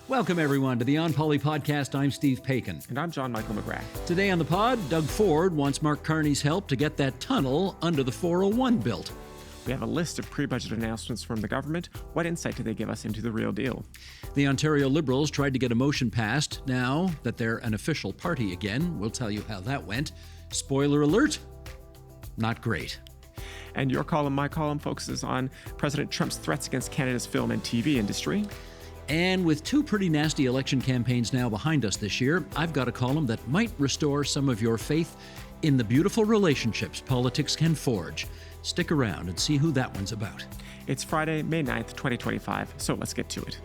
Welcome, everyone, to the onpoli podcast. I'm Steve Paikin. And I'm John Michael McGrath. Today on the pod, Doug Ford wants Mark Carney's help to get that tunnel under the 401 built. We have a list of pre-budget announcements from the government. What insight do they give us into the real deal? The Ontario Liberals tried to get a motion passed. Now that they're an official party again, we'll tell you how that went. Spoiler alert, not great. And your column, my column, focuses on President Trump's threats against Canada's film and TV industry. And with two pretty nasty election campaigns now behind us this year, I've got a column that might restore some of your faith in the beautiful relationships politics can forge. Stick around and see who that one's about. It's Friday, May 9th, 2025, so let's get to it.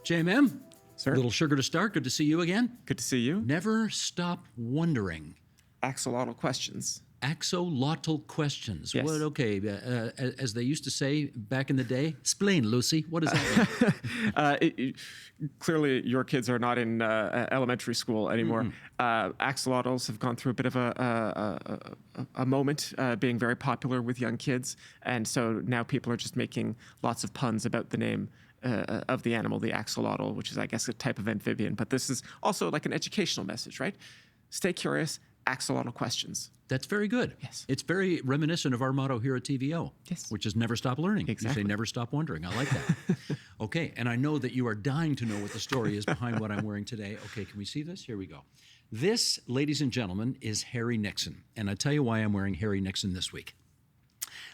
JMM, Sir? Little sugar to start. Good to see you again. Good to see you. Never stop wondering. Axolotl questions. Axolotl questions. Yes. What? Okay, as they used to say back in the day, explain, Lucy. What does that mean? Clearly, your kids are not in elementary school anymore. Axolotls have gone through a bit of a moment being very popular with young kids. And so now people are just making lots of puns about the name of the animal, the axolotl, which is, I guess, a type of amphibian. But this is also like an educational message, right? Stay curious. Axolotl questions. That's very good. Yes. It's very reminiscent of our motto here at TVO, Yes. which is never stop learning. Exactly. You say never stop wondering. I like that. Okay, and I know that you are dying to know what the story is behind what I'm wearing today. Okay, can we see this? Here we go. This, ladies and gentlemen, is Harry Nixon. And I tell you why I'm wearing Harry Nixon this week.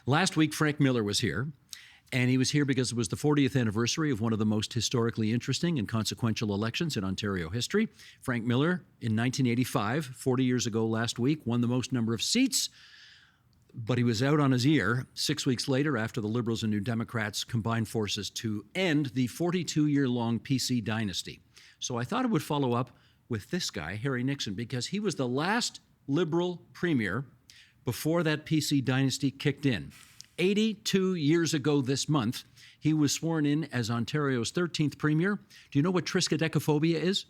Last week, Frank Miller was here. And he was here because it was the 40th anniversary of one of the most historically interesting and consequential elections in Ontario history. Frank Miller, in 1985, 40 years ago last week, won the most number of seats, but he was out on his ear 6 weeks later after the Liberals and New Democrats combined forces to end the 42-year-long PC dynasty. So I thought I would follow up with this guy, Harry Nixon, because he was the last Liberal premier before that PC dynasty kicked in. 82 years ago this month, he was sworn in as Ontario's 13th premier. Do you know what triskaidekaphobia is?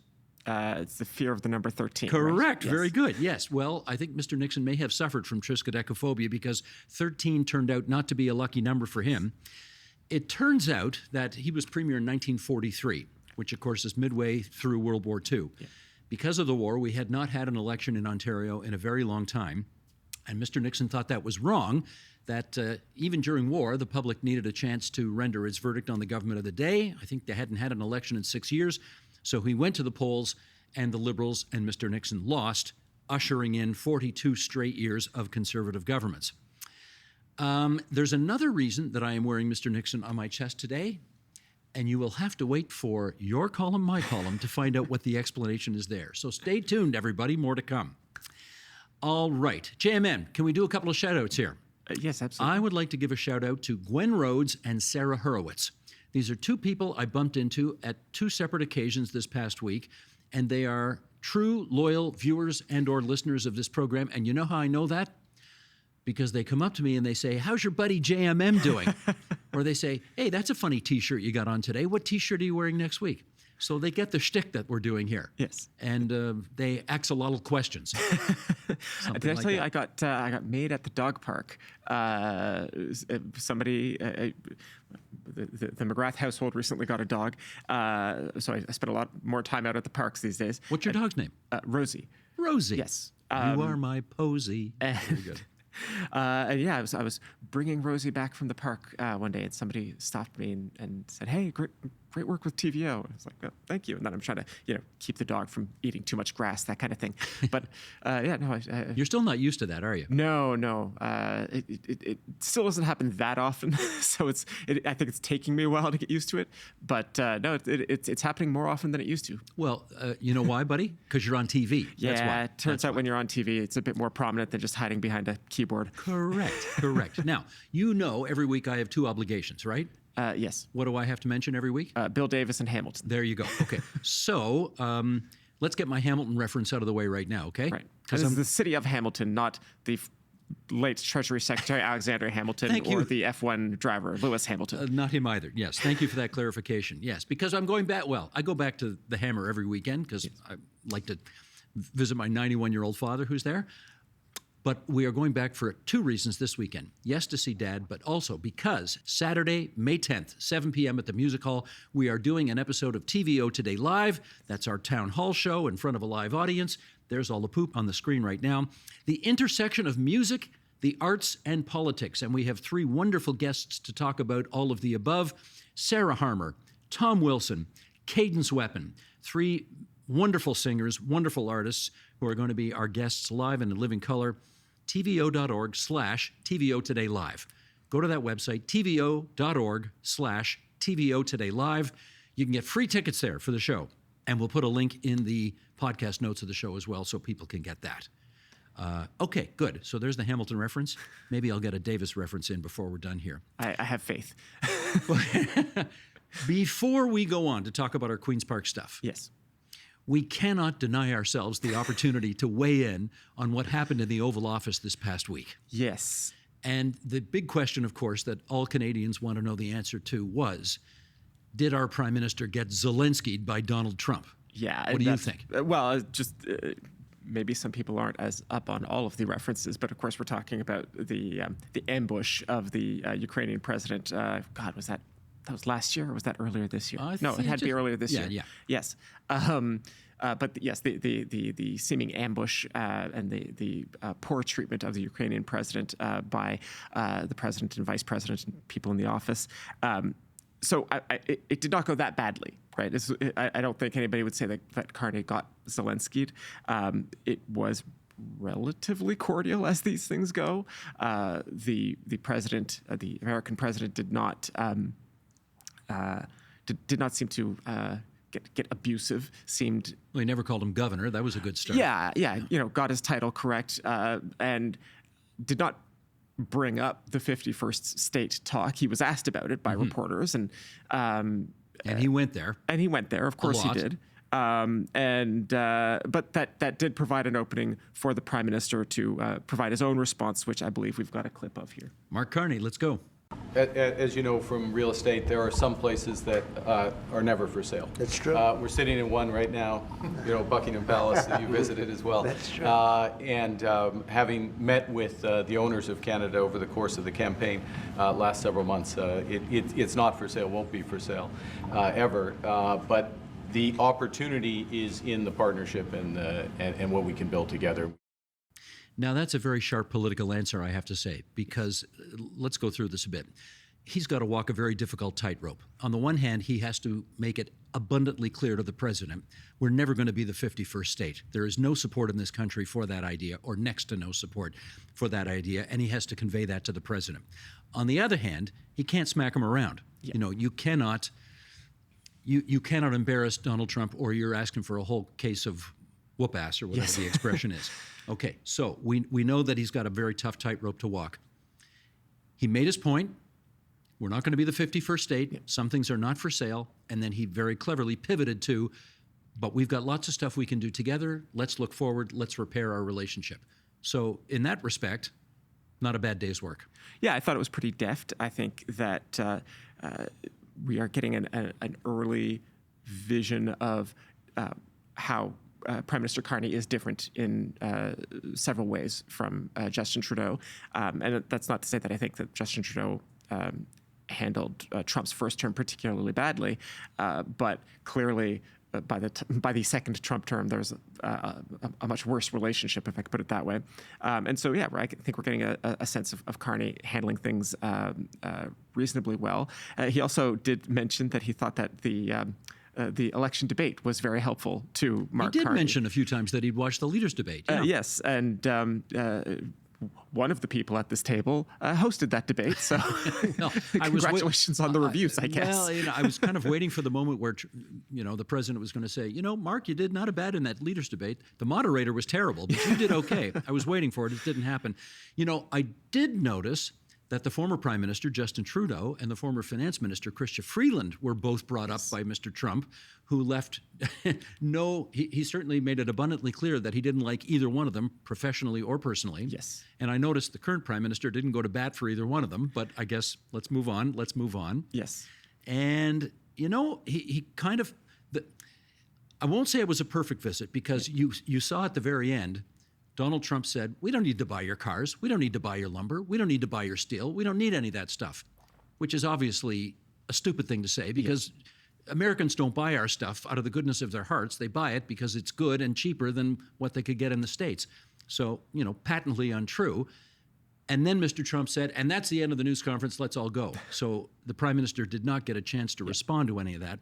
It's the fear of the number 13. Correct. Right? Yes. Very good. Yes. Well, I think Mr. Nixon may have suffered from triskaidekaphobia because 13 turned out not to be a lucky number for him. It turns out that he was premier in 1943, which, of course, is midway through World War II. Yeah. Because of the war, we had not had an election in Ontario in a very long time. And Mr. Nixon thought that was wrong, that even during war, the public needed a chance to render its verdict on the government of the day. I think they hadn't had an election in 6 years. So he went to the polls, and the Liberals and Mr. Nixon lost, ushering in 42 straight years of Conservative governments. There's another reason that I am wearing Mr. Nixon on my chest today, and you will have to wait for your column, my column, to find out what the explanation is there. So stay tuned, everybody. More to come. All right. JMN, can we do a couple of shout-outs here? Yes, absolutely. I would like to give a shout-out to Gwen Rhodes and Sarah Hurwitz. These are two people I bumped into at two separate occasions this past week, and they are true, loyal viewers and or listeners of this program. And you know how I know that? Because they come up to me and they say, "How's your buddy JMM doing?" Or they say, "Hey, that's a funny T-shirt you got on today. What T-shirt are you wearing next week?" So they get the shtick that we're doing here. Yes. And they axolotl questions. Did I tell you I got made at the dog park? Somebody, the McGrath household recently got a dog. So I spent a lot more time out at the parks these days. What's your dog's name? Rosie. Rosie. Yes. You are my posy. Very good. Yeah, I was bringing Rosie back from the park one day, and somebody stopped me and said, "Hey, great work with TVO." I was like, "Oh, thank you." And then I'm trying to, keep the dog from eating too much grass, that kind of thing. But yeah, no. You're still not used to that, are you? No. It still doesn't happen that often, so I think it's taking me a while to get used to it. But no, it's happening more often than it used to. Well, you know why, buddy? Because you're on TV. Yeah, That's why. it turns out when you're on TV, it's a bit more prominent than just hiding behind a keyboard. Correct. Now, every week I have two obligations, right? Yes. What do I have to mention every week? Bill Davis and Hamilton. There you go. Okay. So let's get my Hamilton reference out of the way right now, okay? Right. Because this is the city of Hamilton, not the late Treasury Secretary Alexander Hamilton or the F1 driver Lewis Hamilton. Not him either. Yes. Thank you for that clarification. Yes. Because I'm going back. Well, I go back to the Hammer every weekend because I like to visit my 91-year-old father who's there. But we are going back for 2 reasons this weekend. Yes, to see Dad, but also because Saturday, May 10th, 7 p.m. at the Music Hall, we are doing an episode of TVO Today Live. That's our town hall show in front of a live audience. There's all the poop on the screen right now. The intersection of music, the arts, and politics. And we have 3 wonderful guests to talk about all of the above. Sarah Harmer, Tom Wilson, Cadence Weapon, 3 wonderful singers, wonderful artists who are going to be our guests live and in living color. tvo.org/TVO Today Live. Go to that website, tvo.org/TVO Today Live. You can get free tickets there for the show. And we'll put a link in the podcast notes of the show as well so people can get that. Okay, good. So there's the Hamilton reference. Maybe I'll get a Davis reference in before we're done here. I have faith. Before we go on to talk about our Queen's Park stuff. Yes. We cannot deny ourselves the opportunity to weigh in on what happened in the Oval Office this past week. Yes. And the big question, of course, that all Canadians want to know the answer to was, did our Prime Minister get Zelensky'd by Donald Trump? Yeah. What do you think? Well, just maybe some people aren't as up on all of the references, but of course we're talking about the ambush of the Ukrainian president. God, was that was last year or was that earlier this year? No, it had to be earlier this year. Yeah. Yes. But yes, the seeming ambush and the poor treatment of the Ukrainian president by the president and vice president and people in the office. So it did not go that badly, right? I don't think anybody would say that Carney got Zelensky'd. It was relatively cordial as these things go. The president, the American president, did not seem to get abusive. Seemed Well, he never called him governor. That was a good start. Yeah. Got his title correct and did not bring up the 51st state talk. He was asked about it by reporters, and he went there. And he went there. Of course, he did. But that did provide an opening for the Prime Minister to provide his own response, which I believe we've got a clip of here. Mark Carney, let's go. As you know from real estate, there are some places that are never for sale. That's true. We're sitting in one right now, Buckingham Palace that you visited as well. That's true. And having met with the owners of Canada over the course of the campaign last several months, it's not for sale, won't be for sale ever. But the opportunity is in the partnership and what we can build together. Now, that's a very sharp political answer, I have to say, because let's go through this a bit. He's got to walk a very difficult tightrope. On the one hand, he has to make it abundantly clear to the president, we're never going to be the 51st state. There is no support in this country for that idea, or next to no support for that idea, and he has to convey that to the president. On the other hand, he can't smack him around. Yeah. You cannot embarrass Donald Trump, or you're asking for a whole case of whoop-ass, or whatever the expression is. Okay, so we know that he's got a very tough tightrope to walk. He made his point. We're not going to be the 51st state. Some things are not for sale. And then he very cleverly pivoted to, but we've got lots of stuff we can do together. Let's look forward. Let's repair our relationship. So in that respect, not a bad day's work. Yeah, I thought it was pretty deft. I think that we are getting an early vision of how Prime Minister Carney is different in several ways from Justin Trudeau. And that's not to say that I think that Justin Trudeau handled Trump's first term particularly badly, but clearly by the second Trump term, there's a much worse relationship, if I could put it that way. And so, yeah, I think we're getting a sense of Carney handling things reasonably well. He also did mention that he thought that the election debate was very helpful to Mark Carney. He did mention a few times that he'd watched the leaders' debate. Yeah. Yes, and one of the people at this table hosted that debate. So congratulations on the reviews, I guess. Well, I was kind of waiting for the moment where, the president was going to say, Mark, you did not bad in that leaders' debate. The moderator was terrible, but you did okay. I was waiting for it. It didn't happen. I did notice that the former Prime Minister, Justin Trudeau, and the former Finance Minister, Chrystia Freeland, were both brought up by Mr. Trump, who left he certainly made it abundantly clear that he didn't like either one of them, professionally or personally. Yes. And I noticed the current Prime Minister didn't go to bat for either one of them, but I guess let's move on. Yes. And, he kind of, I won't say it was a perfect visit, because you saw at the very end Donald Trump said, we don't need to buy your cars. We don't need to buy your lumber. We don't need to buy your steel. We don't need any of that stuff, which is obviously a stupid thing to say because Americans don't buy our stuff out of the goodness of their hearts. They buy it because it's good and cheaper than what they could get in the States. So, patently untrue. And then Mr. Trump said, and that's the end of the news conference, let's all go. So the Prime Minister did not get a chance to respond to any of that,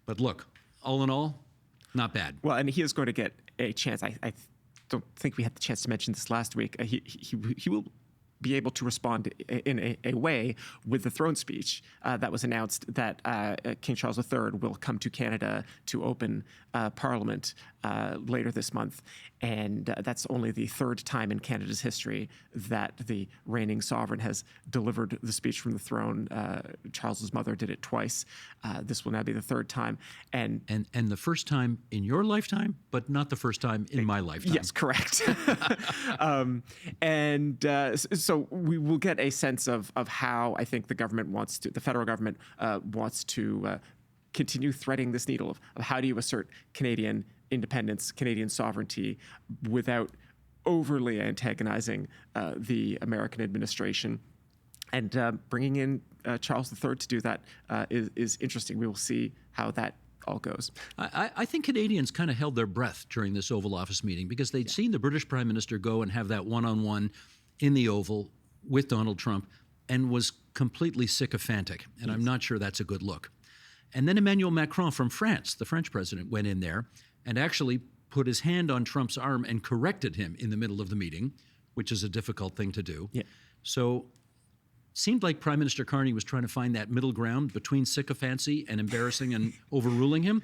but look, all in all, not bad. Well, and he is going to get a chance. I don't think we had the chance to mention this last week. He will be able to respond in a way with the throne speech that was announced that King Charles III will come to Canada to open Parliament later this month. And that's only the third time in Canada's history that the reigning sovereign has delivered the speech from the throne. Charles's mother did it twice. This will now be the third time. And the first time in your lifetime, but not the first time in my lifetime. Yes, correct. So we will get a sense of how I think the federal government wants to continue threading this needle of how do you assert Canadian independence, Canadian sovereignty without overly antagonizing the American administration. And bringing in Charles III to do that is interesting. We will see how that all goes. I think Canadians kind of held their breath during this Oval Office meeting because they'd seen the British Prime Minister go and have that one-on-one in the Oval with Donald Trump and was completely sycophantic. And I'm not sure that's a good look. And then Emmanuel Macron from France, the French president, went in there and actually put his hand on Trump's arm and corrected him in the middle of the meeting, which is a difficult thing to do. Yeah. So seemed like Prime Minister Carney was trying to find that middle ground between sycophancy and embarrassing and overruling him.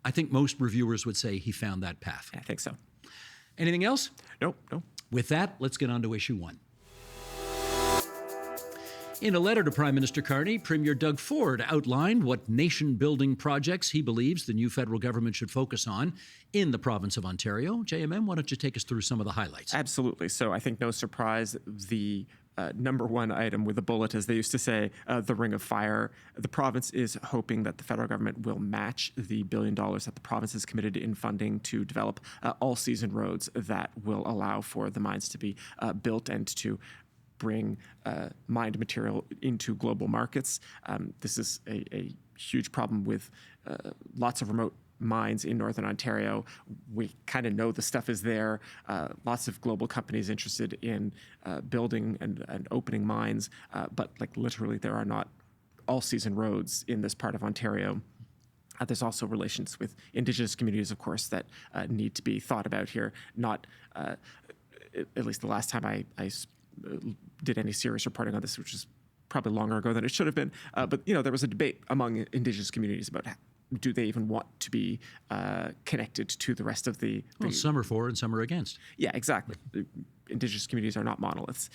I think most reviewers would say he found that path. I think so. Anything else? No. With that, let's get on to issue one. In a letter to Prime Minister Carney, Premier Doug Ford outlined what nation-building projects he believes the new federal government should focus on in the province of Ontario. JMM, why don't you take us through some of the highlights? Absolutely. So I think no surprise, the number one item with a bullet, as they used to say, the ring of fire. The province is hoping that the federal government will match the $1 billion that the province is committed in funding to develop all-season roads that will allow for the mines to be built and to bring mined material into global markets. This is a huge problem with lots of remote mines in Northern Ontario. We kind of know the stuff is there. Lots of global companies interested in building and opening mines, but literally there are not all-season roads in this part of Ontario. There's also relations with Indigenous communities, of course, that need to be thought about here. Not, at least the last time I did any serious reporting on this, which is probably longer ago than it should have been. But there was a debate among Indigenous communities about do they even want to be connected to the rest of the... Well, some are for and some are against. Yeah, exactly. Indigenous communities are not monoliths.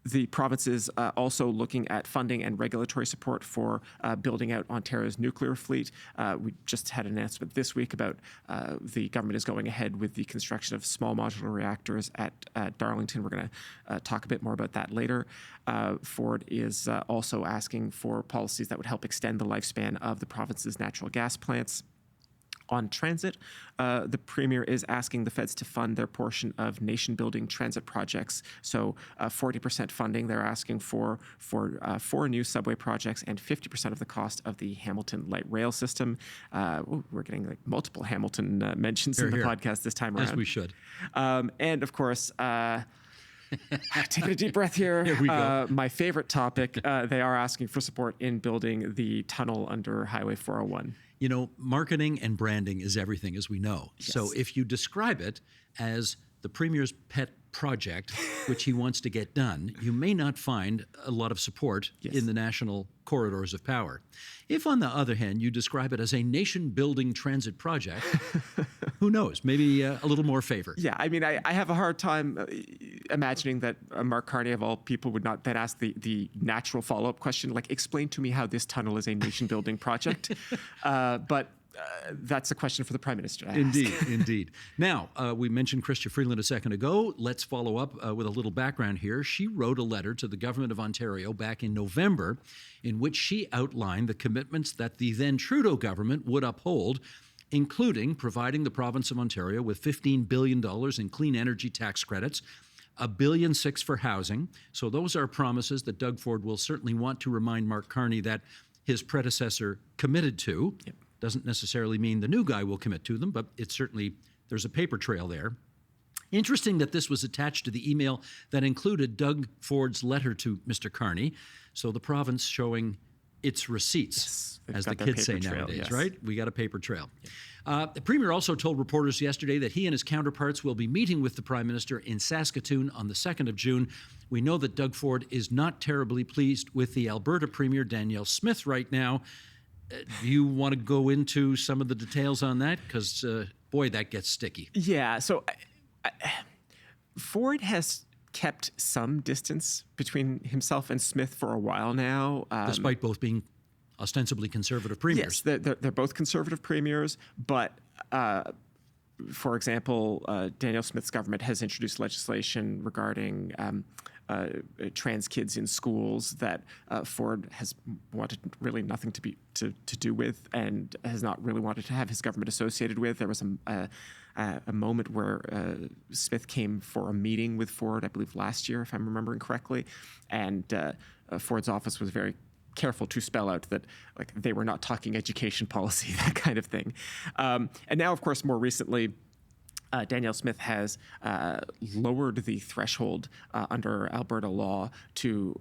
The province is also looking at funding and regulatory support for building out Ontario's nuclear fleet. We just had an announcement this week about the government is going ahead with the construction of small modular reactors at Darlington. We're going to talk a bit more about that later. Ford is also asking for policies that would help extend the lifespan of the province's natural gas plants. On transit, the Premier is asking the feds to fund their portion of nation-building transit projects. So 40% funding they're asking for 4 new subway projects and 50% of the cost of the Hamilton light rail system. We're getting multiple Hamilton mentions in the podcast this time around. As we should. And of course... taking a deep breath here. Here we go. My favorite topic, they are asking for support in building the tunnel under Highway 401. Marketing and branding is everything, as we know. Yes. So if you describe it as the Premier's pet project, which he wants to get done, you may not find a lot of support in the national corridors of power. If, on the other hand, you describe it as a nation-building transit project, who knows? Maybe a little more favor. Yeah, I mean, I have a hard time imagining that Mark Carney, of all people, would not then ask the natural follow-up question, explain to me how this tunnel is a nation-building project. But that's a question for the Prime Minister to ask. Indeed. Now, we mentioned Chrystia Freeland a second ago. Let's follow up with a little background here. She wrote a letter to the Government of Ontario back in November in which she outlined the commitments that the then Trudeau government would uphold including providing the province of Ontario with $15 billion in clean energy tax credits, $1.6 billion for housing. So those are promises that Doug Ford will certainly want to remind Mark Carney that his predecessor committed to. Yep. Doesn't necessarily mean the new guy will commit to them, but it's certainly, there's a paper trail there. Interesting that this was attached to the email that included Doug Ford's letter to Mr. Carney. So the province showing its receipts, Yes, as the got their kids say paper trail, nowadays, yes. right? We got a paper trail. The Premier also told reporters yesterday that he and his counterparts will be meeting with the Prime Minister in Saskatoon on the 2nd of June. We know that Doug Ford is not terribly pleased with the Alberta Premier, Danielle Smith, right now. Do you want to go into some of the details on that? Because, boy, that gets sticky. Yeah, so Ford has kept some distance between himself and Smith for a while now. Despite both being ostensibly conservative premiers. Yes, they're both conservative premiers, but for example, Danielle Smith's government has introduced legislation regarding trans kids in schools that Ford has wanted really nothing to do with and has not really wanted to have his government associated with. There was a moment where Smith came for a meeting with Ford, I believe last year, if I'm remembering correctly, and Ford's office was very careful to spell out that like they were not talking education policy, that kind of thing. And now, of course, more recently, Danielle Smith has lowered the threshold under Alberta law to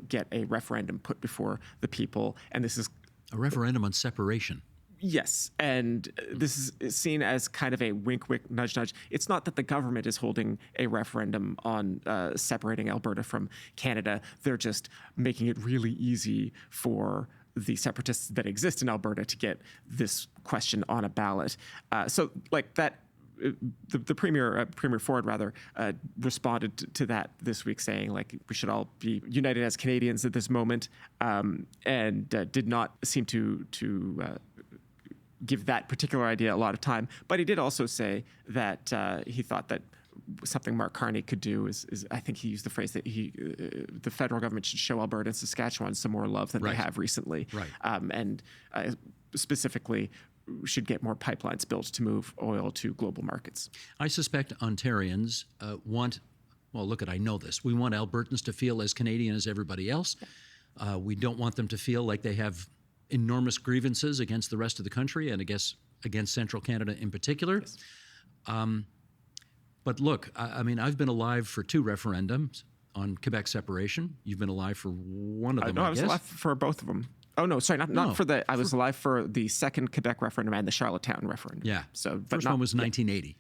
get a referendum put before the people. And this is A referendum on separation. Yes, and this is seen as kind of a wink, wink, nudge, nudge. It's not that the government is holding a referendum on separating Alberta from Canada. They're just making it really easy for the separatists that exist in Alberta to get this question on a ballot. So, like that, the Premier Ford rather responded to that this week, saying like we should all be united as Canadians at this moment, and did not seem to give that particular idea a lot of time. But he did also say that he thought that something Mark Carney could do is I think he used the phrase that the federal government should show Alberta and Saskatchewan some more love than they have recently. Right. And specifically should get more pipelines built to move oil to global markets. I suspect Ontarians want, well, look, I know this. We want Albertans to feel as Canadian as everybody else. We don't want them to feel like they have enormous grievances against the rest of the country and I guess against Central Canada in particular. Yes. But look, I mean, I've been alive for 2 referendums on Quebec separation. You've been alive for one of them, I I was guess. alive for both of them. Oh no, sorry, not for the. I was alive for the second Quebec referendum and the Charlottetown referendum. Yeah. So, but First one was 1980.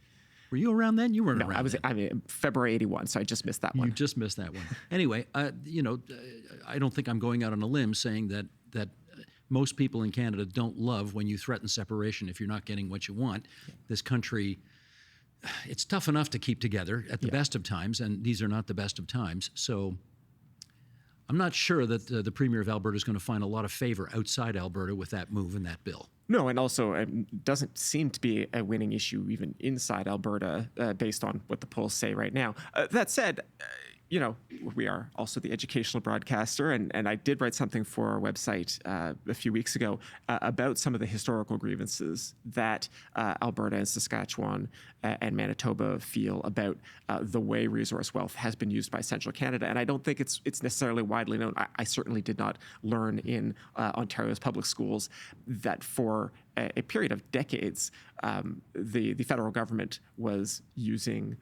Were you around then? You weren't No, around then. I mean February '81, so I just missed that one. You just missed that one. Anyway, I don't think I'm going out on a limb saying that most people in Canada don't love when you threaten separation if you're not getting what you want. Yeah. This country, it's tough enough to keep together at the best of times, and these are not the best of times. So I'm not sure that the Premier of Alberta is going to find a lot of favor outside Alberta with that move and that bill. No, and also it doesn't seem to be a winning issue even inside Alberta based on what the polls say right now. That said, we are also the educational broadcaster, and I did write something for our website a few weeks ago about some of the historical grievances that Alberta and Saskatchewan and Manitoba feel about the way resource wealth has been used by Central Canada. And I don't think it's necessarily widely known. I certainly did not learn in Ontario's public schools that for a period of decades, the federal government was using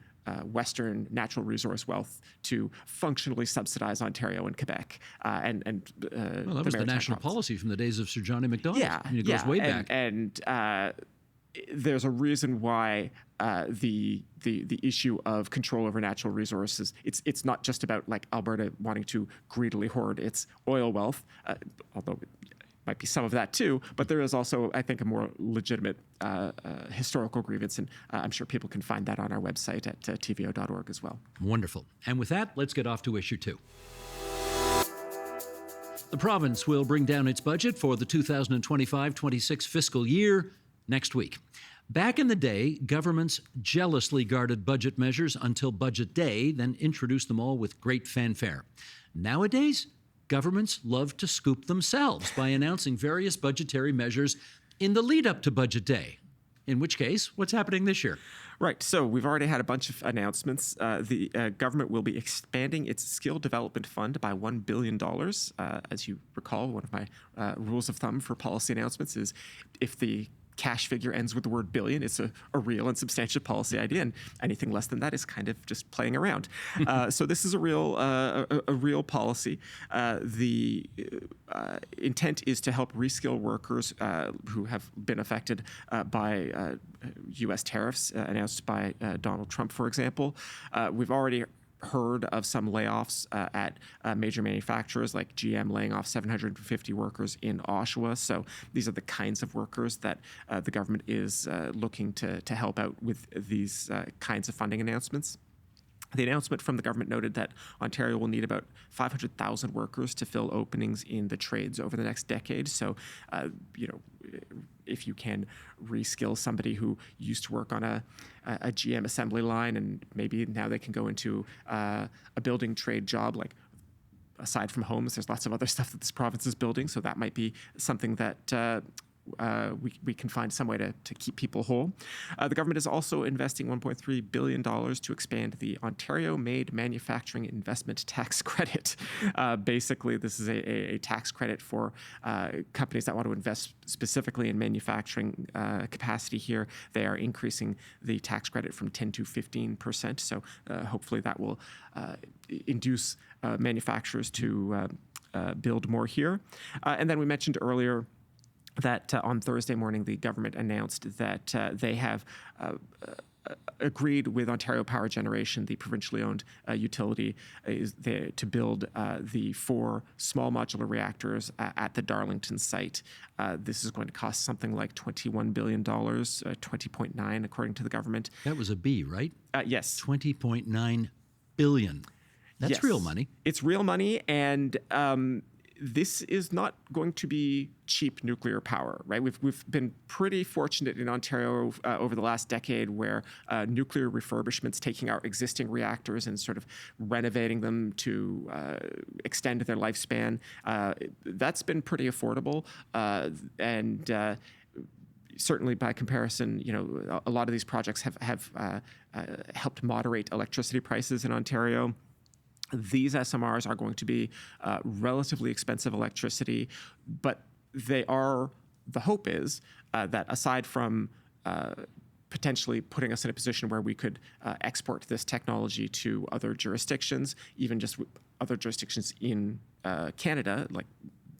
Western natural resource wealth to functionally subsidize Ontario and Quebec. Well, that was the national policy from the days of Sir Johnny MacDonald. Yeah, I mean, it goes way back. And there's a reason why the issue of control over natural resources, it's not just about like Alberta wanting to greedily hoard its oil wealth, although it might be some of that too, but there is also, I think, a more legitimate historical grievance, and I'm sure people can find that on our website at tvo.org as well. Wonderful. And with that, let's get off to issue 2. The province will bring down its budget for the 2025-26 fiscal year next week. Back in the day, governments jealously guarded budget measures until budget day, then introduced them all with great fanfare. Nowadays, governments love to scoop themselves by announcing various budgetary measures in the lead up to budget day. In which case, what's happening this year? Right. So we've already had a bunch of announcements. The government will be expanding its skill development fund by $1 billion. As you recall, one of my rules of thumb for policy announcements is if the cash figure ends with the word billion, it's a real and substantial policy idea, and anything less than that is kind of just playing around. So this is a real policy. The intent is to help reskill workers who have been affected by U.S. tariffs announced by Donald Trump, for example. We've already heard of some layoffs at major manufacturers like GM laying off 750 workers in Oshawa. So these are the kinds of workers that the government is looking to help out with these kinds of funding announcements. The announcement from the government noted that Ontario will need about 500,000 workers to fill openings in the trades over the next decade. So, if you can reskill somebody who used to work on a GM assembly line and maybe now they can go into a building trade job, like aside from homes, there's lots of other stuff that this province is building. So that might be something that we can find some way to keep people whole. The government is also investing $1.3 billion to expand the Ontario-made manufacturing investment tax credit. Basically, this is a tax credit for companies that want to invest specifically in manufacturing capacity here. They are increasing the tax credit from 10 to 15%. So hopefully that will induce manufacturers to build more here. And then we mentioned earlier that on Thursday morning, the government announced that they have agreed with Ontario Power Generation, the provincially owned utility, to build the 4 small modular reactors at the Darlington site. This is going to cost something like $21 billion, 20.9 according to the government. That was a B, right? Yes. 20.9 billion. That's Yes. real money. It's real money, and this is not going to be cheap nuclear power, right? We've been pretty fortunate in Ontario over the last decade where nuclear refurbishments, taking our existing reactors and sort of renovating them to extend their lifespan, that's been pretty affordable. And certainly by comparison, a lot of these projects have helped moderate electricity prices in Ontario. These SMRs are going to be relatively expensive electricity, but the hope is that aside from potentially putting us in a position where we could export this technology to other jurisdictions, even just other jurisdictions in Canada, like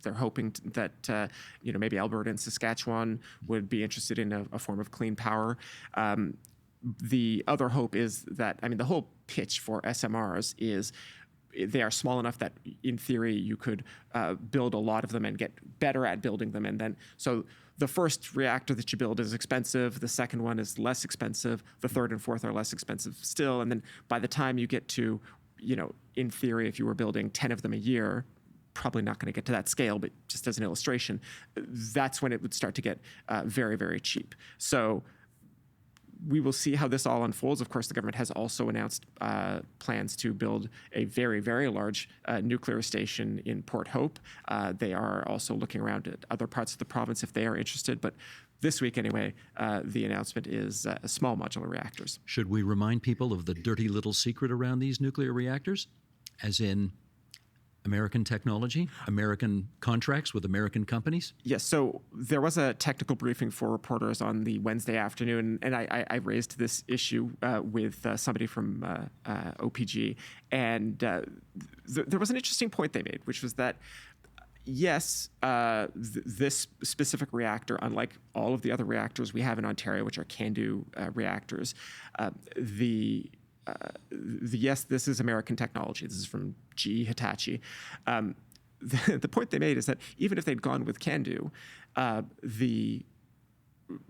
they're hoping that maybe Alberta and Saskatchewan would be interested in a form of clean power. The other hope is that, the whole pitch for SMRs is they are small enough that, in theory, you could build a lot of them and get better at building them. And then, so the first reactor that you build is expensive. The second one is less expensive. The third and fourth are less expensive still. And then by the time you get to, in theory, if you were building 10 of them a year, probably not going to get to that scale, but just as an illustration, that's when it would start to get very, very cheap. So we will see how this all unfolds. Of course, the government has also announced plans to build a very, very large nuclear station in Port Hope. They are also looking around at other parts of the province if they are interested. But this week, anyway, the announcement is small modular reactors. Should we remind people of the dirty little secret around these nuclear reactors? As in American technology, American contracts with American companies? Yes. So there was a technical briefing for reporters on the Wednesday afternoon, and I raised this issue with somebody from OPG. And there was an interesting point they made, which was that, yes, this specific reactor, unlike all of the other reactors we have in Ontario, which are CANDU reactors, yes, this is American technology. This is from GE Hitachi. The point they made is that even if they'd gone with CANDU,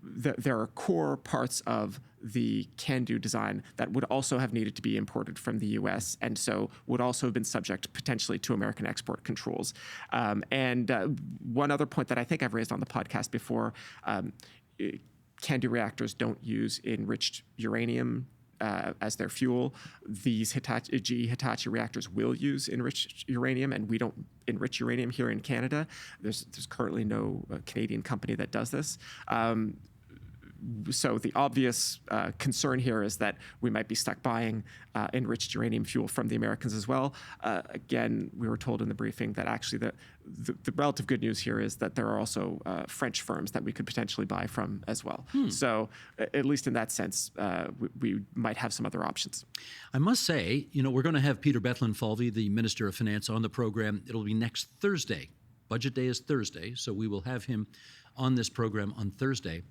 there are core parts of the CANDU design that would also have needed to be imported from the U.S. and so would also have been subject potentially to American export controls. And one other point that I think I've raised on the podcast before, CANDU reactors don't use enriched uranium as their fuel. These GE Hitachi reactors will use enriched uranium, and we don't enrich uranium here in Canada. There's currently no Canadian company that does this. So the obvious concern here is that we might be stuck buying enriched uranium fuel from the Americans as well. Again, we were told in the briefing that actually the relative good news here is that there are also French firms that we could potentially buy from as well. So at least in that sense, we might have some other options. I must say, we're going to have Peter Bethlen-Falvey, the Minister of Finance, on the program. It'll be next Thursday. Budget day is Thursday, so we will have him on this program on Thursday.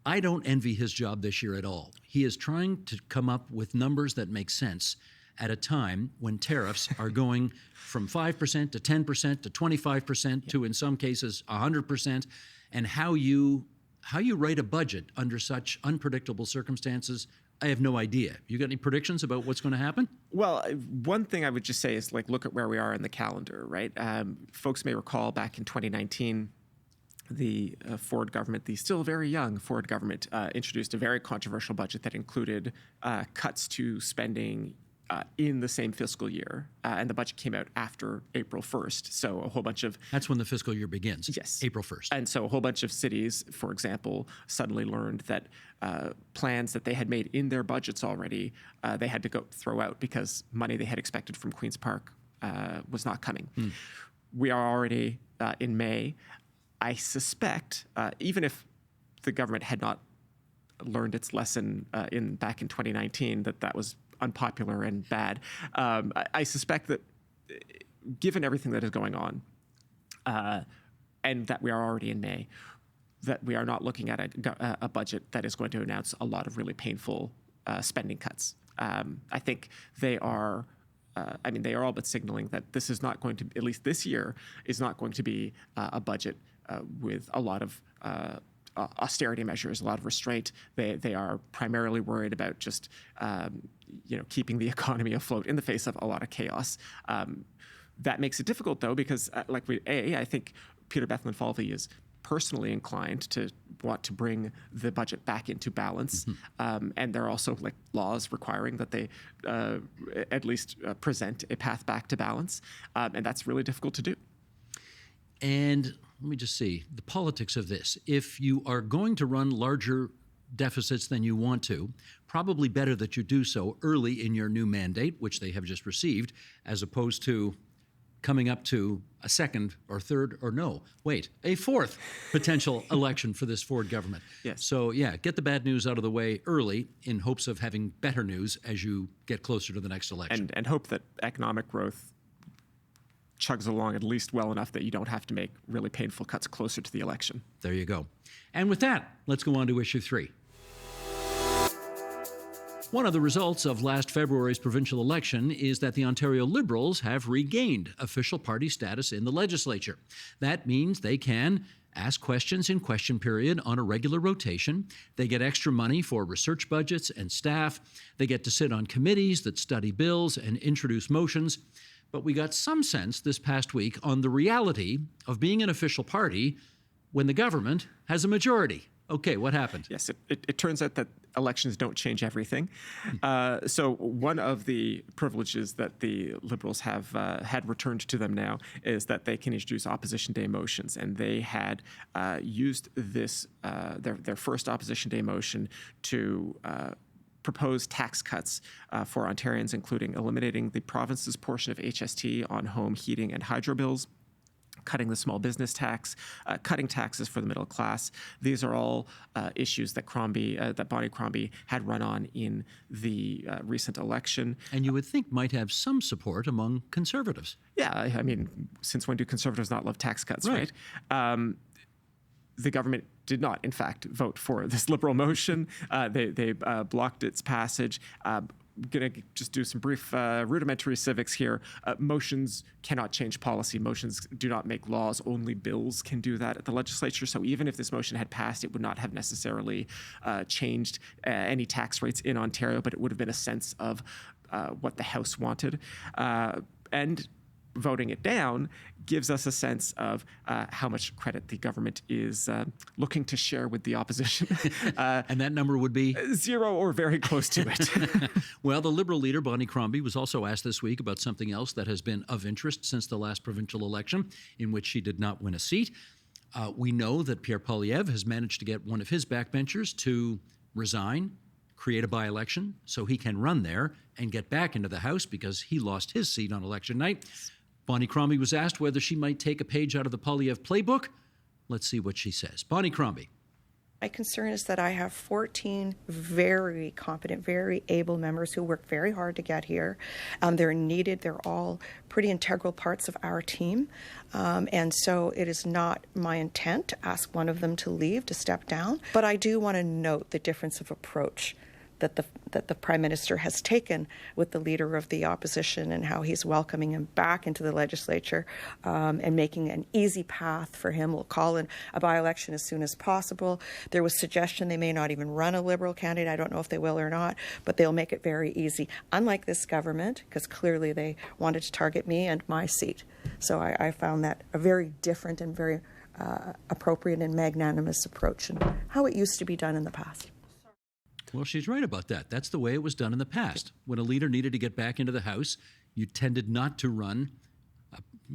I don't envy his job this year at all. He is trying to come up with numbers that make sense at a time when tariffs are going from 5% to 10% to 25% to, in some cases, 100%, and how you write a budget under such unpredictable circumstances, I have no idea. You got any predictions about what's going to happen? Well, one thing I would just say is look at where we are in the calendar, right? Folks may recall back in 2019, the Ford government, the still very young Ford government, introduced a very controversial budget that included cuts to spending in the same fiscal year. And the budget came out after April 1st. So a whole bunch of... That's when the fiscal year begins. Yes. April 1st. And so a whole bunch of cities, for example, suddenly learned that plans that they had made in their budgets already, they had to throw out because money they had expected from Queen's Park was not coming. We are already in May. I suspect, even if the government had not learned its lesson back in 2019, that was unpopular and bad, I suspect that given everything that is going on, and that we are already in May, that we are not looking at a budget that is going to announce a lot of really painful spending cuts. I think they are... they are all but signaling that this is not going to, at least this year, is not going to be a budget with a lot of austerity measures, a lot of restraint. They are primarily worried about just keeping the economy afloat in the face of a lot of chaos. That makes it difficult, though, because I think Peter Bethlen-Falvey is personally inclined to want to bring the budget back into balance. And there are also laws requiring that they at least present a path back to balance. And that's really difficult to do. And let me just see the politics of this. If you are going to run larger deficits than you want to, probably better that you do so early in your new mandate, which they have just received, as opposed to coming up to a second or third or a fourth potential election for this Ford government. Yes. So get the bad news out of the way early in hopes of having better news as you get closer to the next election. And hope that economic growth chugs along at least well enough that you don't have to make really painful cuts closer to the election. There you go. And with that, let's go on to issue 3. One of the results of last February's provincial election is that the Ontario Liberals have regained official party status in the legislature. That means they can ask questions in question period on a regular rotation. They get extra money for research budgets and staff. They get to sit on committees that study bills and introduce motions. But we got some sense this past week on the reality of being an official party when the government has a majority. Okay, what happened? Yes, it turns out that elections don't change everything. So one of the privileges that the Liberals have had returned to them now is that they can introduce Opposition Day motions. And they had used this, their first Opposition Day motion to propose tax cuts for Ontarians, including eliminating the province's portion of HST on home heating and hydro bills, cutting the small business tax, cutting taxes for the middle class. These are all issues that Bonnie Crombie had run on in the recent election. And you would think might have some support among Conservatives. Yeah, since when do Conservatives not love tax cuts, right? The government did not, in fact, vote for this Liberal motion. They blocked its passage. Going to just do some brief rudimentary civics here. Motions cannot change policy. Motions do not make laws. Only bills can do that at the legislature. So even if this motion had passed, it would not have necessarily changed any tax rates in Ontario, but it would have been a sense of what the House wanted. And voting it down gives us a sense of how much credit the government is looking to share with the opposition. And that number would be? 0 or very close to it. Well, the Liberal leader, Bonnie Crombie, was also asked this week about something else that has been of interest since the last provincial election, in which she did not win a seat. We know that Pierre Poilievre has managed to get one of his backbenchers to resign, create a by-election, so he can run there and get back into the House because he lost his seat on election night. Bonnie Crombie was asked whether she might take a page out of the Poilievre playbook. Let's see what she says. Bonnie Crombie. My concern is that I have 14 very competent, very able members who work very hard to get here. They're needed. They're all pretty integral parts of our team. And so it is not my intent to ask one of them to leave, to step down. But I do want to note the difference of approach that the Prime Minister has taken with the Leader of the Opposition and how he's welcoming him back into the legislature and making an easy path for him. We'll call in a by-election as soon as possible. There was suggestion they may not even run a Liberal candidate. I don't know if they will or not, but they'll make it very easy. Unlike this government, because clearly they wanted to target me and my seat. So I found that a very different and very appropriate and magnanimous approach and how it used to be done in the past. Well, she's right about that. That's the way it was done in the past. When a leader needed to get back into the House, you tended not to run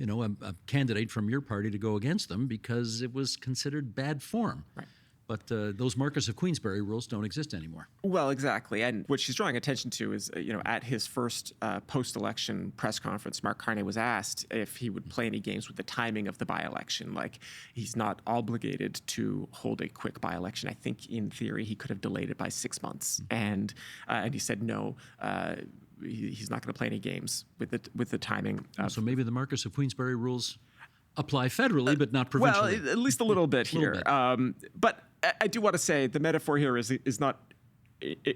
a candidate from your party to go against them because it was considered bad form. Right. But those Marquess of Queensberry rules don't exist anymore. Well, exactly. And what she's drawing attention to is, at his first post-election press conference, Mark Carney was asked if he would play any games with the timing of the by-election. Like, he's not obligated to hold a quick by-election. I think, in theory, he could have delayed it by 6 months. And he said no. He's not going to play any games with the timing. So maybe the Marquess of Queensberry rules apply federally, but not provincially. Well, at least a little bit here. But I do want to say the metaphor here is not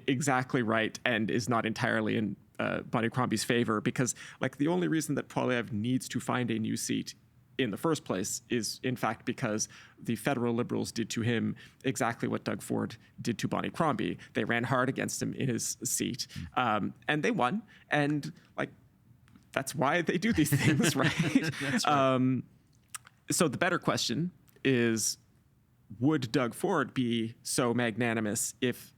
exactly right and is not entirely in Bonnie Crombie's favor, because the only reason that Poilievre needs to find a new seat in the first place is, in fact, because the federal Liberals did to him exactly what Doug Ford did to Bonnie Crombie. They ran hard against him in his seat, and they won. And that's why they do these things, right? That's right. So the better question is, would Doug Ford be so magnanimous if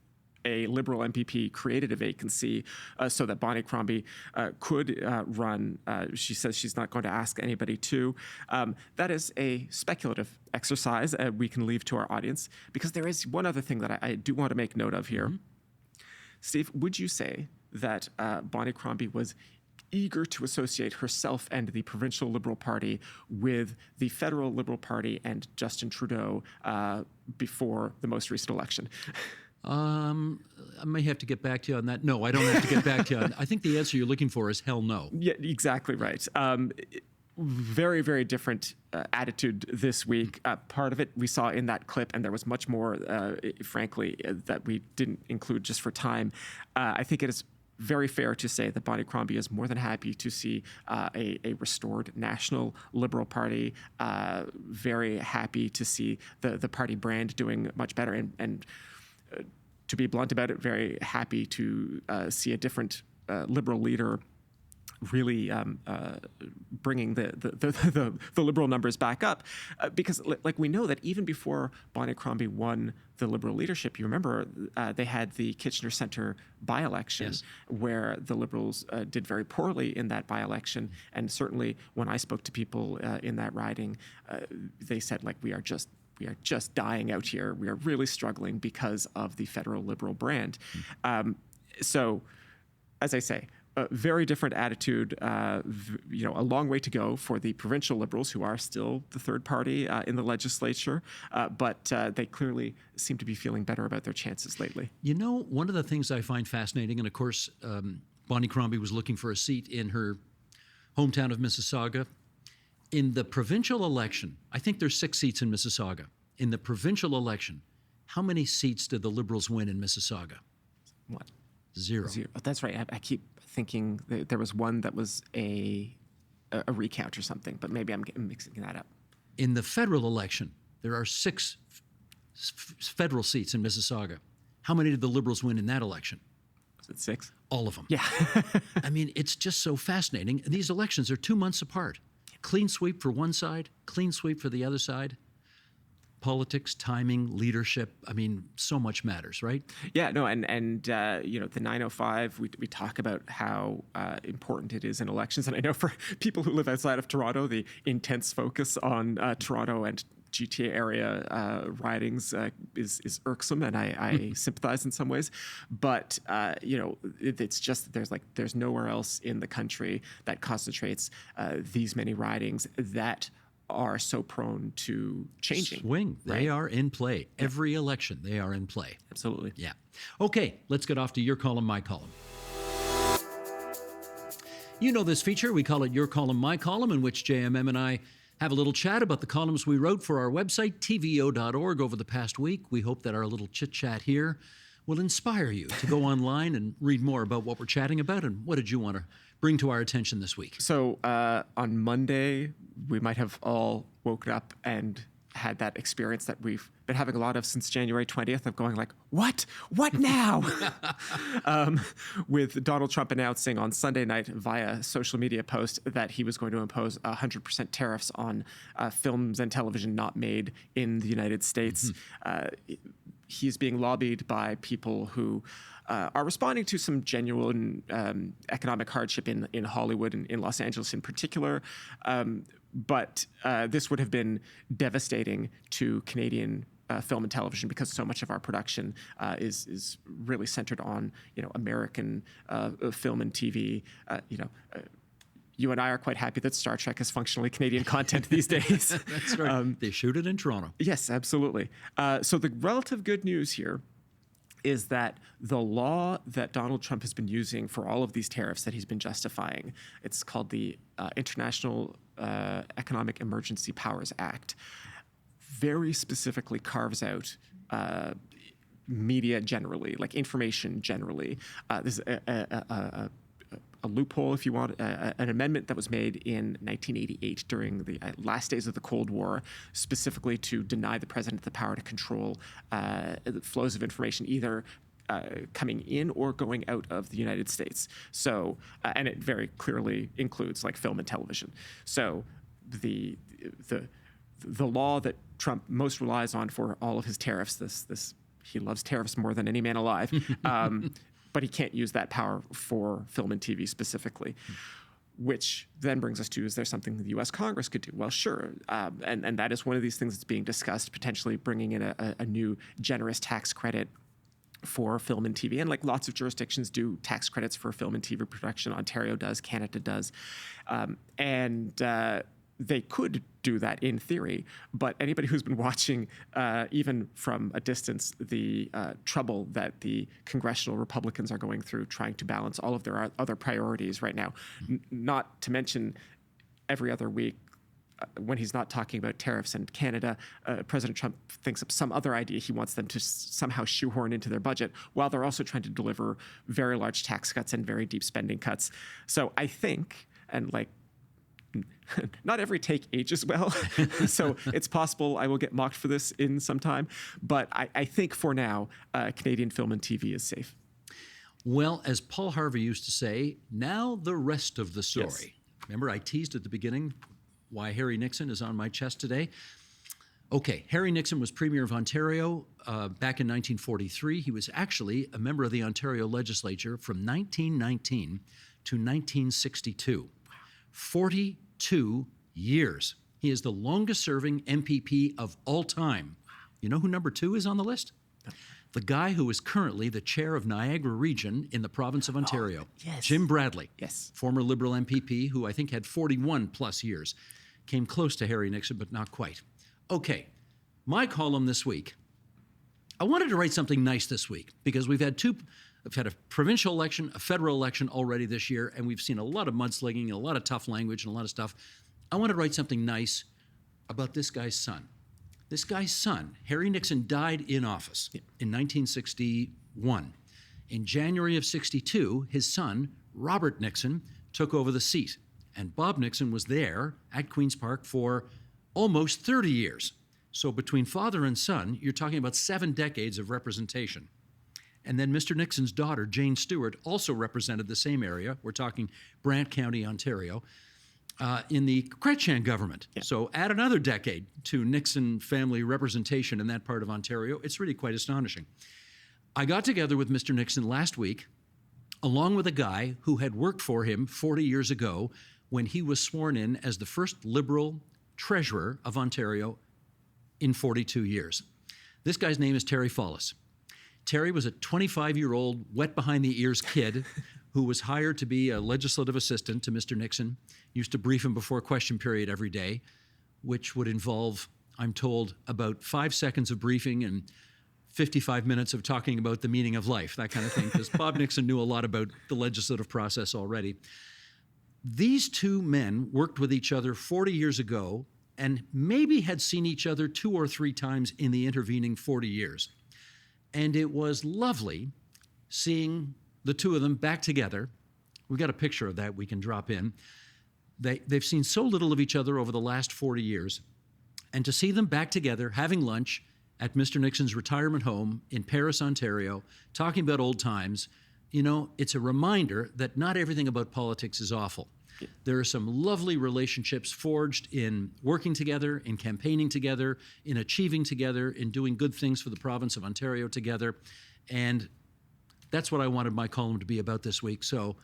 a Liberal MPP created a vacancy so that Bonnie Crombie could run? She says she's not going to ask anybody to. That is a speculative exercise we can leave to our audience, because there is one other thing that I do want to make note of here. Mm-hmm. Steve, would you say that Bonnie Crombie was eager to associate herself and the provincial Liberal Party with the federal Liberal Party and Justin Trudeau before the most recent election? I may have to get back to you on that. No, I don't have to get back to you on. I think the answer you're looking for is hell no. Yeah, exactly right. Very, very different attitude this week. Part of it we saw in that clip, and there was much more, frankly, that we didn't include just for time. I think it is very fair to say that Bonnie Crombie is more than happy to see a restored national Liberal Party, very happy to see the party brand doing much better, and to be blunt about it, very happy to see a different Liberal leader really bringing the Liberal numbers back up, because we know that even before Bonnie Crombie won the Liberal leadership, you remember they had the Kitchener Centre by-election, yes, where the Liberals did very poorly in that by-election, and certainly when I spoke to people in that riding, they said we are just dying out here. We are really struggling because of the federal Liberal brand. So, as I say, a very different attitude, a long way to go for the provincial Liberals, who are still the third party in the legislature, but they clearly seem to be feeling better about their chances lately. One of the things I find fascinating, and of course, Bonnie Crombie was looking for a seat in her hometown of Mississauga. In the provincial election, I think there's 6 seats in Mississauga. In the provincial election, how many seats did the Liberals win in Mississauga? What? Zero. That's right. I keep thinking that there was one that was a recount or something, but maybe I'm mixing that up. In the federal election, there are 6 federal seats in Mississauga. How many did the Liberals win in that election? Was it 6? All of them. Yeah. I mean, it's just so fascinating. These elections are 2 months apart. Clean sweep for one side, clean sweep for the other side. Politics, timing, leadership. I mean, so much matters, right? Yeah, no, and the 905, we talk about how important it is in elections. And I know for people who live outside of Toronto, the intense focus on Toronto and GTA area ridings is irksome, and I sympathize in some ways. But it's just that there's nowhere else in the country that concentrates these many ridings that are so prone to changing. Swing. Right? They are in play. Every election, they are in play. Absolutely. Yeah. Okay, let's get off to your column, my column. You know this feature. We call it Your Column, My Column, in which JMM and I have a little chat about the columns we wrote for our website, tvo.org, over the past week. We hope that our little chit-chat here will inspire you to go online and read more about what we're chatting about. And what did you want to bring to our attention this week? So on Monday, we might have all woken up and had that experience that we've been having a lot of since January 20th of going like, what now? With Donald Trump announcing on Sunday night via social media post that he was going to impose 100% tariffs on films and television not made in the United States. He's being lobbied by people who are responding to some genuine economic hardship in Hollywood and in Los Angeles in particular. But this would have been devastating to Canadian film and television because so much of our production is really centered on American film and TV. You and I are quite happy that Star Trek is functionally Canadian content these days. That's right. They shoot it in Toronto. Yes, absolutely. So the relative good news here is that the law that Donald Trump has been using for all of these tariffs that he's been justifying, it's called the International Economic Emergency Powers Act, very specifically carves out media generally, like information generally. This is a loophole, if you want, an amendment that was made in 1988 during the last days of the Cold War, specifically to deny the president the power to control the flows of information, either coming in or going out of the United States. So, and it very clearly includes like film and television. So, the law that Trump most relies on for all of his tariffs, he loves tariffs more than any man alive. But he can't use that power for film and TV specifically, which then brings us to, is there something the U.S. Congress could do? Well, sure. And that is one of these things that's being discussed, potentially bringing in a new generous tax credit for film and TV. And like lots of jurisdictions do tax credits for film and TV production. Ontario does, Canada does. They could do that in theory, but anybody who's been watching, even from a distance, the trouble that the congressional Republicans are going through trying to balance all of their other priorities right now, not to mention every other week, when he's not talking about tariffs in Canada, President Trump thinks of some other idea he wants them to somehow shoehorn into their budget, while they're also trying to deliver very large tax cuts and very deep spending cuts. So I think, and like, not every take ages well, so it's possible I will get mocked for this in some time. But I think for now, Canadian film and TV is safe. Well, as Paul Harvey used to say, now the rest of the story. Yes. Remember, I teased at the beginning why Harry Nixon is on my chest today. Okay, Harry Nixon was Premier of Ontario back in 1943. He was actually a member of the Ontario legislature from 1919 to 1962. 42 years. He is the longest-serving MPP of all time. You know who number 2 is on the list? The guy who is currently the chair of Niagara Region in the province of Ontario. Yes. Jim Bradley. Yes. Former Liberal MPP who I think had 41 plus years. Came close to Harry Nixon, but not quite. Okay, my column this week. I wanted to write something nice this week because we've had a provincial election, a federal election already this year, and we've seen a lot of mudslinging, a lot of tough language, and a lot of stuff. I wanted to write something nice about this guy's son. This guy's son, Harry Nixon, died in office in 1961. In January of 62, his son, Robert Nixon, took over the seat. And Bob Nixon was there at Queen's Park for almost 30 years. So between father and son, you're talking about 7 decades of representation. And then Mr. Nixon's daughter, Jane Stewart, also represented the same area. We're talking Brant County, Ontario, in the Chrétien government. Yeah. So add another decade to Nixon family representation in that part of Ontario. It's really quite astonishing. I got together with Mr. Nixon last week, along with a guy who had worked for him 40 years ago when he was sworn in as the first Liberal treasurer of Ontario in 42 years. This guy's name is Terry Follis. Terry was a 25-year-old, wet-behind-the-ears kid who was hired to be a legislative assistant to Mr. Nixon, used to brief him before question period every day, which would involve, I'm told, about 5 seconds of briefing and 55 minutes of talking about the meaning of life, that kind of thing, because Bob Nixon knew a lot about the legislative process already. These two men worked with each other 40 years ago and maybe had seen each other 2 or 3 times in the intervening 40 years. And it was lovely seeing the two of them back together. We've got a picture of that we can drop in. They've seen so little of each other over the last 40 years. And to see them back together, having lunch at Mr. Nixon's retirement home in Paris, Ontario, talking about old times, it's a reminder that not everything about politics is awful. There are some lovely relationships forged in working together, in campaigning together, in achieving together, in doing good things for the province of Ontario together. And that's what I wanted my column to be about this week. So,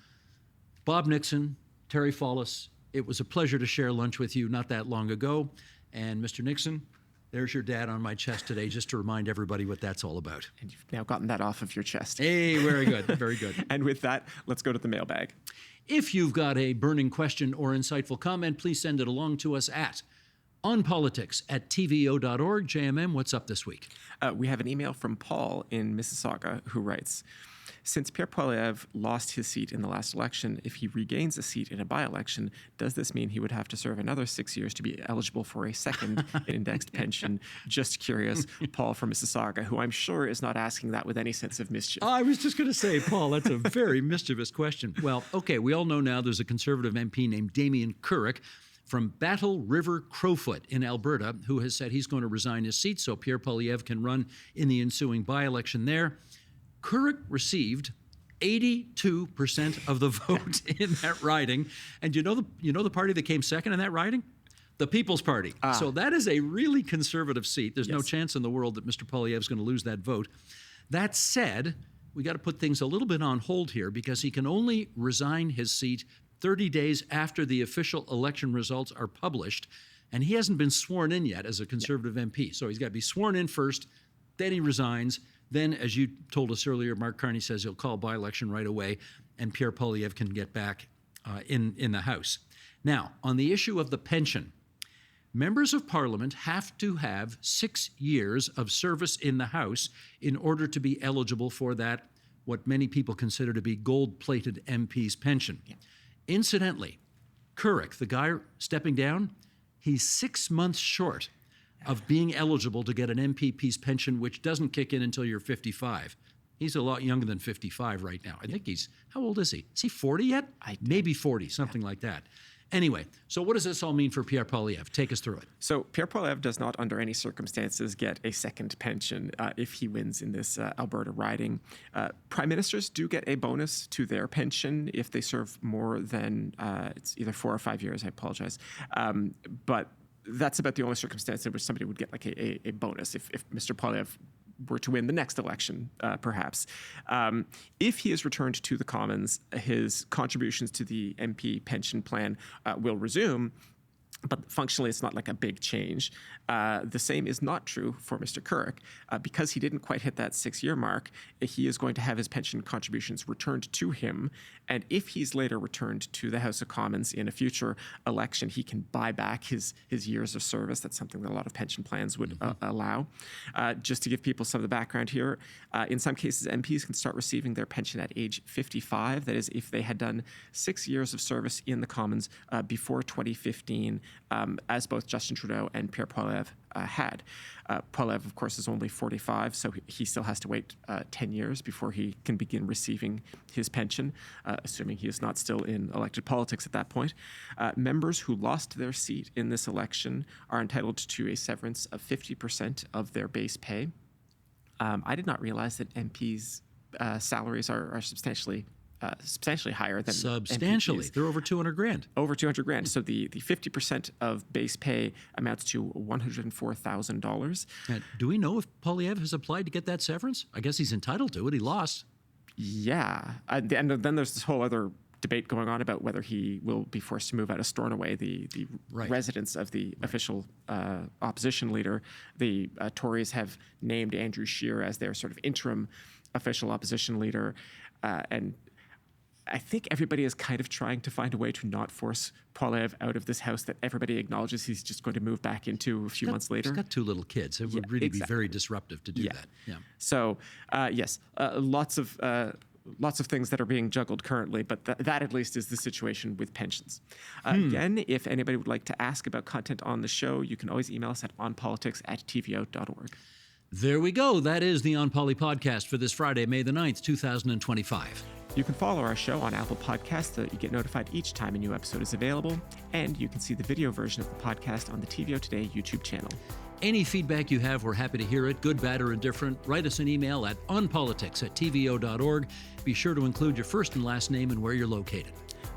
Bob Nixon, Terry Follis, it was a pleasure to share lunch with you not that long ago. And Mr. Nixon, there's your dad on my chest today, just to remind everybody what that's all about. And you've now gotten that off of your chest. Hey, very good, very good. And with that, let's go to the mailbag. If you've got a burning question or insightful comment, please send it along to us at onpolitics@tvo.org. JMM, what's up this week? We have an email from Paul in Mississauga who writes, since Pierre Poilievre lost his seat in the last election, if he regains a seat in a by-election, does this mean he would have to serve another 6 years to be eligible for a second indexed pension? Just curious. Paul from Mississauga, who I'm sure is not asking that with any sense of mischief. I was just going to say, Paul, that's a very mischievous question. Well, okay, we all know now there's a Conservative MP named Damien Currick from Battle River Crowfoot in Alberta who has said he's going to resign his seat so Pierre Poilievre can run in the ensuing by-election there. Currick received 82% of the vote in that riding. And you know the party that came second in that riding? The People's Party. So that is a really conservative seat. There's no chance in the world that Mr. Poilievre is going to lose that vote. That said, we got to put things a little bit on hold here because he can only resign his seat 30 days after the official election results are published. And he hasn't been sworn in yet as a Conservative MP. So he's got to be sworn in first, then he resigns. Then, as you told us earlier, Mark Carney says he'll call by-election right away, and Pierre Poilievre can get back in the House. Now, on the issue of the pension, members of Parliament have to have 6 years of service in the House in order to be eligible for that, what many people consider to be gold-plated MP's pension. Yeah. Incidentally, Currick, the guy stepping down, he's 6 months short of being eligible to get an MPP's pension, which doesn't kick in until you're 55. He's a lot younger than 55 right now. I think he's, how old is he? Is he 40 yet? Maybe 40, something like that. Anyway, so what does this all mean for Pierre Poilievre? Take us through it. So Pierre Poilievre does not, under any circumstances, get a second pension if he wins in this Alberta riding. Prime ministers do get a bonus to their pension if they serve more than, it's either 4 or 5 years, I apologize. But that's about the only circumstance in which somebody would get like a bonus if Mr. Poilievre were to win the next election, perhaps. If he is returned to the Commons, his contributions to the MP pension plan will resume, but functionally it's not like a big change. The same is not true for Mr. Currick. Because he didn't quite hit that 6-year mark, he is going to have his pension contributions returned to him. And if he's later returned to the House of Commons in a future election, he can buy back his years of service. That's something that a lot of pension plans would allow. Just to give people some of the background here, in some cases, MPs can start receiving their pension at age 55. That is, if they had done 6 years of service in the Commons before 2015, as both Justin Trudeau and Pierre Poilievre had. Poilievre, of course, is only 45, so he still has to wait 10 years before he can begin receiving his pension, assuming he is not still in elected politics at that point. Members who lost their seat in this election are entitled to a severance of 50% of their base pay. I did not realize that MPs' salaries are substantially higher than substantially. MPPs. They're over $200,000. Over $200,000. So the 50% of base pay amounts to $104,000. Do we know if Poilievre has applied to get that severance? I guess he's entitled to it. He lost. Yeah, and then there's this whole other debate going on about whether he will be forced to move out of Stornoway, the Right. residence of the official opposition leader. The Tories have named Andrew Scheer as their sort of interim official opposition leader. And I think everybody is kind of trying to find a way to not force Poilievre out of this house that everybody acknowledges he's just going to move back into a few months later. He's got 2 little kids. It would really be very disruptive to do that. Yeah. So, yes, lots of things that are being juggled currently, but that at least is the situation with pensions. Again, if anybody would like to ask about content on the show, you can always email us at onpolitics@tvo.org. There we go. That is the On Poly podcast for this Friday, May the 9th, 2025. You can follow our show on Apple Podcasts so that you get notified each time a new episode is available, and you can see the video version of the podcast on the TVO Today YouTube channel. Any feedback you have, we're happy to hear it, good, bad, or indifferent. Write us an email at onpolitics@tvo.org. Be sure to include your first and last name and where you're located.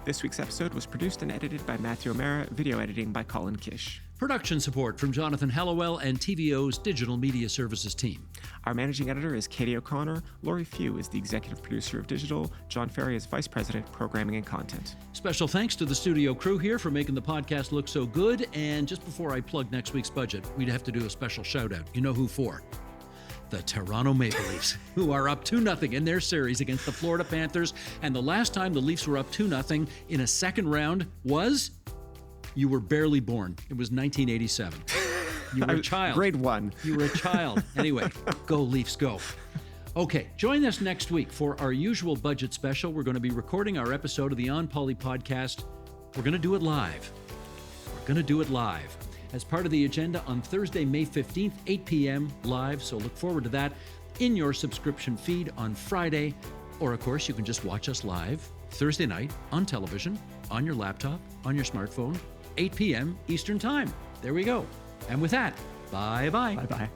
This week's episode was produced and edited by Matthew O'Mara, video editing by Colin Kish. Production support from Jonathan Hallowell and TVO's Digital Media Services team. Our managing editor is Katie O'Connor. Laurie Few is the executive producer of Digital. John Ferry is vice president, programming and content. Special thanks to the studio crew here for making the podcast look so good. And just before I plug next week's budget, we'd have to do a special shout out. You know who for? The Toronto Maple Leafs, who are up 2-0 in their series against the Florida Panthers. And the last time the Leafs were up 2-0 in a second round was... You were barely born. It was 1987. You were a child. Grade 1. You were a child. Anyway, go Leafs, go. Okay, join us next week for our usual budget special. We're going to be recording our episode of the On Poly podcast. We're going to do it live. As part of the agenda on Thursday, May 15th, 8 p.m. live. So look forward to that in your subscription feed on Friday. Or, of course, you can just watch us live Thursday night on television, on your laptop, on your smartphone, 8 p.m. Eastern Time. There we go. And with that, bye-bye. Bye-bye.